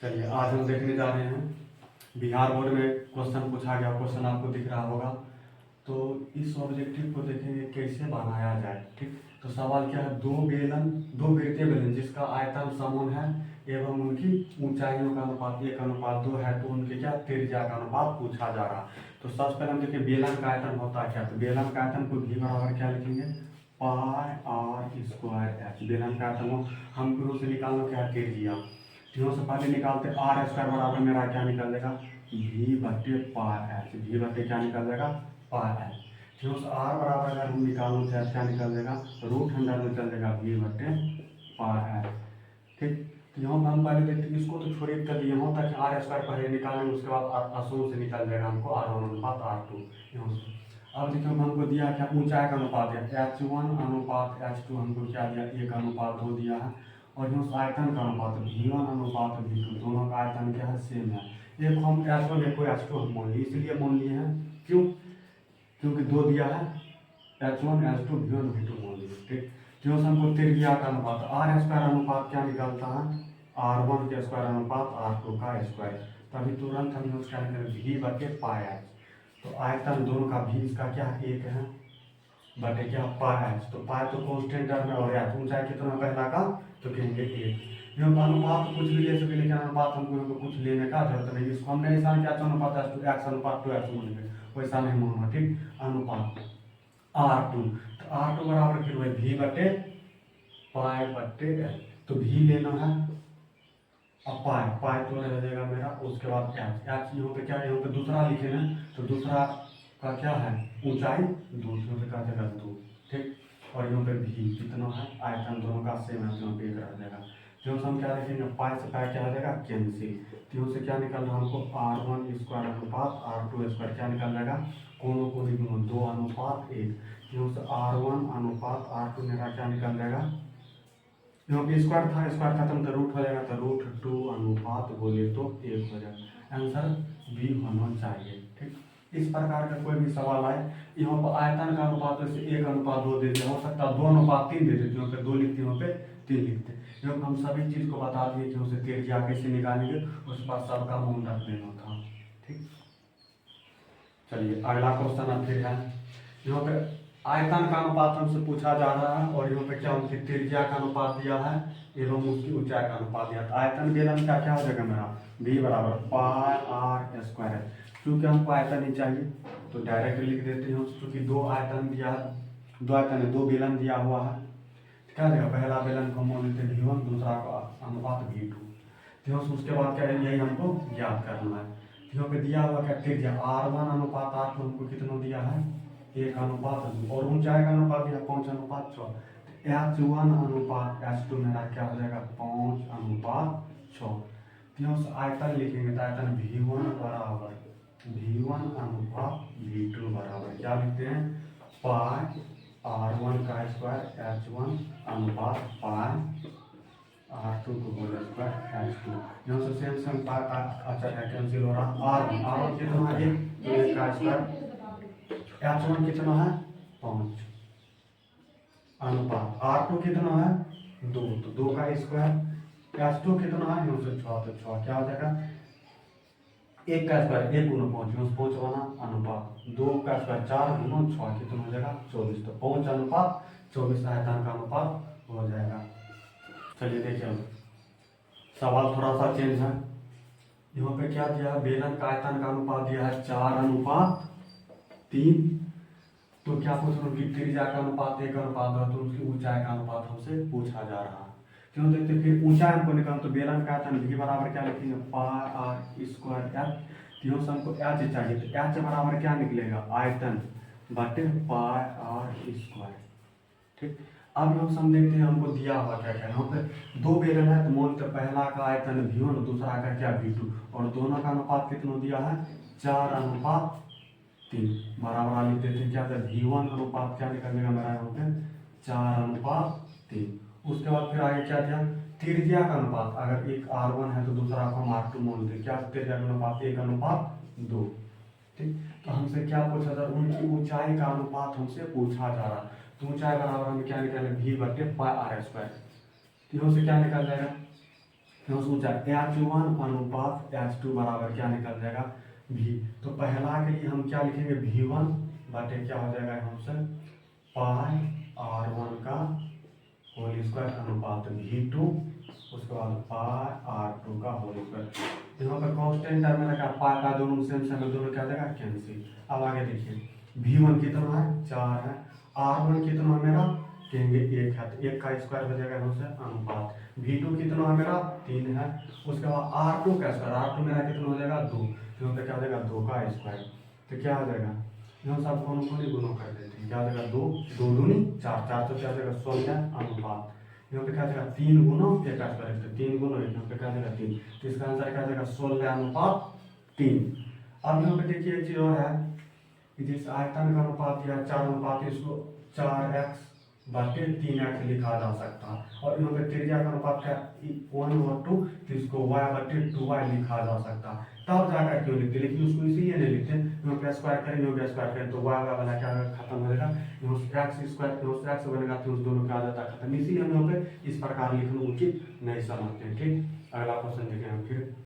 चलिए आज हम देखने जा रहे हैं बिहार बोर्ड में क्वेश्चन पूछा गया। क्वेश्चन आपको दिख रहा होगा। तो इस ऑब्जेक्टिव को देखेंगे कैसे बनाया जाए। ठीक, तो सवाल क्या है, दो वृत्तीय बेलन जिसका आयतन समान है एवं उनकी ऊंचाइयों का अनुपात 1:2 है, तो उनके क्या त्रिज्या का अनुपात पूछा जा रहा। तो सबसे पहले हम देखिए बेलन का आयतन होता क्या। तो बेलन का आयतन को भी बराबर क्या लिखेंगे, पाई आर स्क्वायर एच। बेलन का आयतन हम शुरू से निकालना क्या है, त्रिज्या। तीनों से पहले निकालते आर स्क्वायर बराबर मेरा क्या निकल जाएगा, भी बटे पाई एच। भी बटे क्या निकल जाएगा, पाई एच। तीनों से आर बराबर अगर हम निकालना चाहे क्या निकल जाएगा, रूट अंडर में चल जाएगा भी बटे पाई एच। ठीक, तो यहाँ पर हम पहले देखते हैं इसको तो छोड़िए, कर यहाँ तक आर स्क्वायर पहले निकालेंगे, उसके बाद आसून से निकल जाएगा हमको R1 अनुपात R2 यहाँ से। अब देखिए हमको दिया क्या, ऊंचाई का अनुपात है H1 अनुपात H2, हमको क्या दिया 1:2 दिया है। और जो आयतन का अनुपात V1 अनुपात V2, दोनों का आयतन क्या है, सेम है। एक हम H1 एक H2 हम मान लिए, इसलिए मान लिए हैं क्यों, क्योंकि दो दिया है H1 H2 V1 V2 मान लिए। ठीक, जो हमको त्रिज्या का अनुपात आर स्क्वायर अनुपात क्या निकलता है, R1 के स्क्वायर अनुपात R2 का स्क्वायर। तभी तुरंत हम यूज करेंगे भी बटे पाई एच। तो आयतन दोनों का भी इसका क्या है, एक है बटे क्या पाई एच। तो पाई तो कांस्टेंट टर्म है और एच ऊंचाई कितना पहला का, तो कहेंगे एक। ये अनुपात कुछ भी ले सके, लेकिन अनुपात हमको कुछ लेने का जरूरत नहीं। इसको हमने ऐसा क्या अनुपात एक्स अनुपात 2x मान लेंगे, वैसा नहीं मानना। ठीक, अनुपात R2, तो R2 बराबर फिर वही भी बटे पाई बटे एच। तो भी लेना है, अब पाई पाई तो रह जाएगा मेरा, उसके बाद एच। एच यहाँ पे क्या है, यहाँ पे दूसरा लिखे ना, तो दूसरा का क्या है ऊंचाई 2, यहाँ पे क्या जगह 2। ठीक, और यहाँ पे भी कितना है, आयतन दोनों का सेम है, यहाँ पे एक रह जाएगा। जो हम क्या लिखेंगे, पाई से पाई क्या हो जाएगा कैंसिल। तो यहाँ से क्या निकल रहा हमको R1 स्क्वायर अनुपात R2 स्क्वायर क्या निकल जाएगा, कोनों को निकलो 2:1। यहाँ से R1 अनुपात R2 मेरा क्या निकल जाएगा, यहाँ पे स्क्वायर था, स्क्वायर खत्म तो रूट हो जाएगा, तो √2 अनुपात बोले तो 1 हो जाएगा। आंसर बी होना चाहिए। ठीक, इस प्रकार का कोई भी सवाल आए, यहाँ पर आयतन का अनुपात वैसे 1:2 देते, हो सकता है 2:3 दे देते, यहाँ पे 2 लिखते, यहाँ पे 3 लिखते। यहाँ हम सभी चीज को बता दिए कि उसे त्रिज्या कैसे निकालेंगे, उस पर सबका मान रख देना था। ठीक, चलिए अगला क्वेश्चन अब फिर है, यहाँ पे आयतन का अनुपात हमसे पूछा जा रहा है और यहाँ पे क्या उनकी त्रिज्या का अनुपात दिया है एवं उसकी ऊंचाई का अनुपात दिया है। आयतन बेलन का क्या हो जाएगा मेरा, v बराबर पाई आर स्क्वायर है। क्योंकि हमको आयतन ही चाहिए तो डायरेक्ट लिख देते हैं, क्योंकि दो आयतन दिया है, दो बेलन दिया हुआ है। क्या देगा, पहला बेलन को मान लेते हैं V1, दूसरा का अनुपात V2। तो उसके बाद क्या है, यही हमको ज्ञात करना है। यहाँ पे दिया हुआ क्या त्रिज्या R1 अनुपात R2 हमको कितना दिया है, 1:2, और ऊंचाई का अनुपात दिया 5:6। H1 अनुपात H2 मेरा क्या हो जाएगा 5:6। यहाँ से आयतन लिखेंगे तो आयतन V1 बराबर V1 अनुपात V2 बराबर क्या लिखते हैं, पाई R1 का स्क्वायर H1 अनुपात पाई R2 को होल स्क्वायर H2। यहाँ से सेम सेम पाई अच्छा कैंसिल हो रहा। R1 कितना है 1, तो 1 का स्क्वायर। H1 कितना है 5 अनुपात R2 कितना है 2, तो 2 का स्क्वायर। H2 कितना है यहाँ से 6, तो 6 क्या हो जाएगा, 1 का स्क्वायर 1 गुना 5, यहाँ से 5 बना अनुपात 2 का स्क्वायर 4 गुना 6 कितना हो जाएगा 24। तो 5:24 आयतन का अनुपात हो जाएगा। चलिए देखिए सवाल थोड़ा सा चेंज है। यहाँ पे क्या दिया है, बेलन का आयतन का अनुपात दिया है 4:3। तो क्या पूछ रहा हूँ, त्रिज्या का अनुपात 1:2, तो उसकी ऊंचाई का अनुपात हमसे पूछा जा रहा है। क्यों देखते फिर ऊंचाई हमको निकाल, तो बेलन का आयतन भी बराबर क्या लिखेंगे, पाई आर स्क्वायर एच। तीनों से हमको एच चाहिए, तो एच बराबर क्या निकलेगा, आयतन बटे पाई आर स्क्वायर। ठीक, अब हम देखते हैं हमको दिया हुआ क्या क्या, यहाँ पे दो बेलन है, तो मोल पहला का आयतन V1 दूसरा का क्या V2, और दोनों का अनुपात कितना दिया है 4:3 बराबर लिख देते हैं। क्या V1 अनुपात क्या निकलेगा मेरा यहाँ पे 4:3। उसके बाद फिर आगे क्या दिया, त्रिज्या का अनुपात, अगर एक R1 है तो दूसरा को हम R2 मान लेते, क्या त्रिज्या का अनुपात 1:2। ठीक, तो हमसे क्या पूछा जा रहा, उनकी ऊंचाई का अनुपात हमसे पूछा जा रहा। तो ऊंचाई बराबर हमें क्या निकालेंगे, V बटे पाई आर स्क्वायर। तीनों से क्या निकल जाएगा, यहाँ सोचा H1 अनुपात H2 बराबर क्या निकल जाएगा V। तो पहला के लिए हम क्या लिखेंगे V1 बटे क्या हो जाएगा यहाँ से पाई R1 का होल स्क्वायर अनुपात V2 उसके बाद पाई R2 का होल स्क्वायर। यहाँ पर कांस्टेंट टर्म में रखा पाई का दोनों सेम सेम दोनों क्या हो जाएगा कैंसिल। अब आगे देखिए V1 कितना है 4 है, R1 कितना है मेरा कहेंगे 1 है तो 1 का स्क्वायर हो जाएगा यहाँ से अनुपात। V2 कितना है मेरा 3 है, उसके बाद R2 का स्क्वायर R2 मेरा कितना हो जाएगा 2, तो यहाँ पे क्या हो जाएगा 2 का स्क्वायर। तो क्या हो जाएगा यहाँ सब कौन कौन गुणों कर देते हैं क्या हो जाएगा 2 2 दूनी 4 4 तो क्या हो जाएगा 16 अनुपात। यहाँ पे क्या हो जाएगा 3 गुना 1 का स्क्वायर तो 3 गुना यहाँ पे क्या हो जाएगा 3, तो इसका आंसर क्या हो जाएगा 16 अनुपात 3। अब यहाँ पे देखिए एक चीज और है कि जिस आयतन का अनुपात या 4 अनुपात इसको 4x बटे 3x लिखा जा सकता है, और यहाँ पे त्रिज्या का अनुपात क्या 1 और 2 तो इसको y बटे 2y लिखा जा सकता है। तब जाकर क्यों लिखते, लेकिन उसको इसीलिए नहीं लिखते यहाँ पे स्क्वायर करें यहाँ पे स्क्वायर करें तो y वाला क्या खत्म हो जाएगा, यहाँ से x स्क्वायर यहाँ से x बनेगा तो उस दोनों का आ जाता खत्म। इसीलिए हम यहाँ पे इस प्रकार लिखना उचित नहीं समझते। ठीक, अगला क्वेश्चन देखें हम फिर।